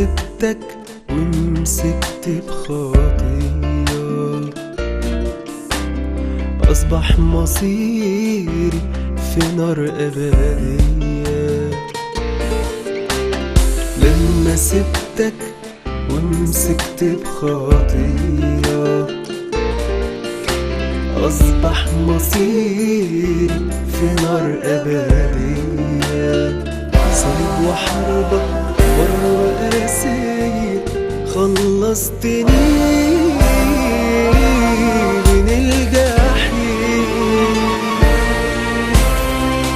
سبتك ومسكت بخاطية، أصبح مصيري في نار أبدية. لما سبتك ومسكت بخاطية، أصبح مصيري في نار أبدية. صليب وحربك والرؤاسية خلصتني من الجحيم.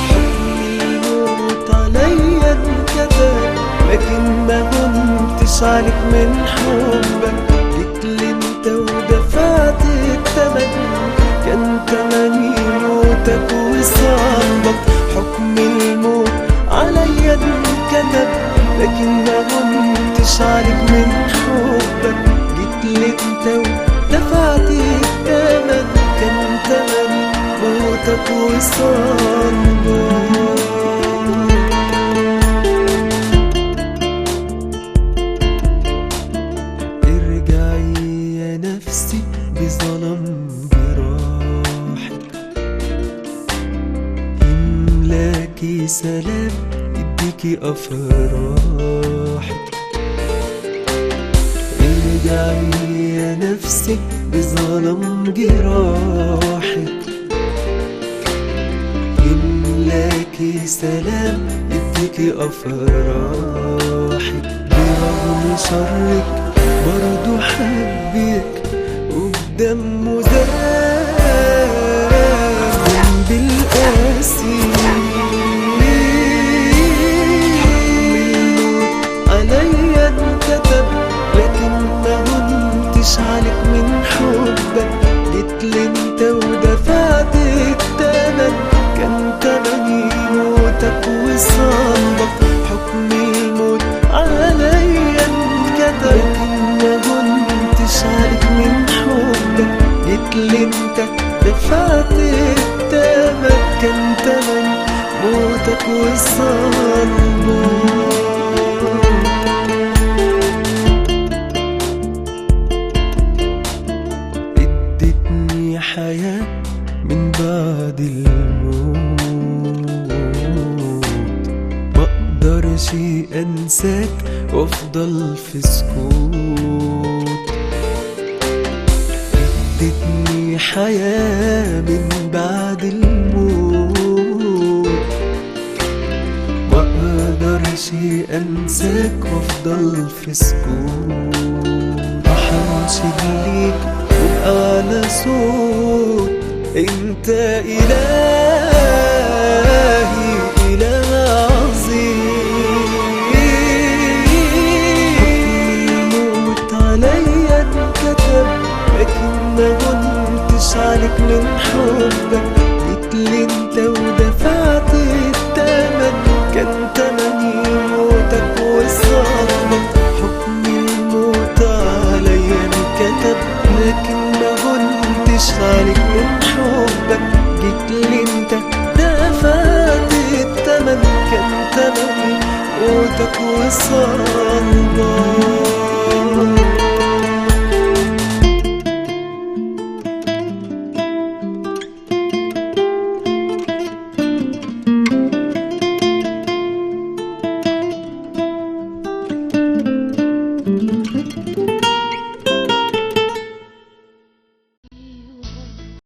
حكم الموت عليا انكتب، لكن ما كنتش عليك من حبك. جيت لي انت ودفعت التمن، كان تمني موتك وصلبك. حكم الموت عليا انكتب، لكن ما كنتش عليك من حبك. جيت لي انت ودفعت التمن، كان تمني موتك وصلبك. نفسي بظلم جراحك، يملاكي سلام يديكي أفراحك. ارجعي يا نفسي بظلم جراحك، يملاكي سلام يديكي أفراحك. برغم شرك برضو حبك وبدمه زاد بالقاسي. حكم الموت عليا انكتب، لكن ما كنتش عليك من حبك. جيت لي انت ودفعت التمن، كان تمني موتك وصلبك. حكم الموت عليا انكتب، لكن ما كنتش عليك من حبك. جيت لي انت دفعت التمن، كان تمن موتك وصلبك. اديتني حياة من بعد الموت، مقدرش انساك وافضل في سكوت. اديتني حياة من بعد الموت، مقدرش انساك وافضل في سكوت. راح انشد ليك وبأعلى صوت، انت إلهي إله عظيم. عليا انكتب، لكن ما كنتش عليك من حبك. جيت لي انت ودفعت التمن، كان تمني موتك وصلبك. حكم الموت عليا انكتب، لكن ما كنتش عليك من حبك. جيت لي انت دفعت التمن، كان تمني موتك وصلبك.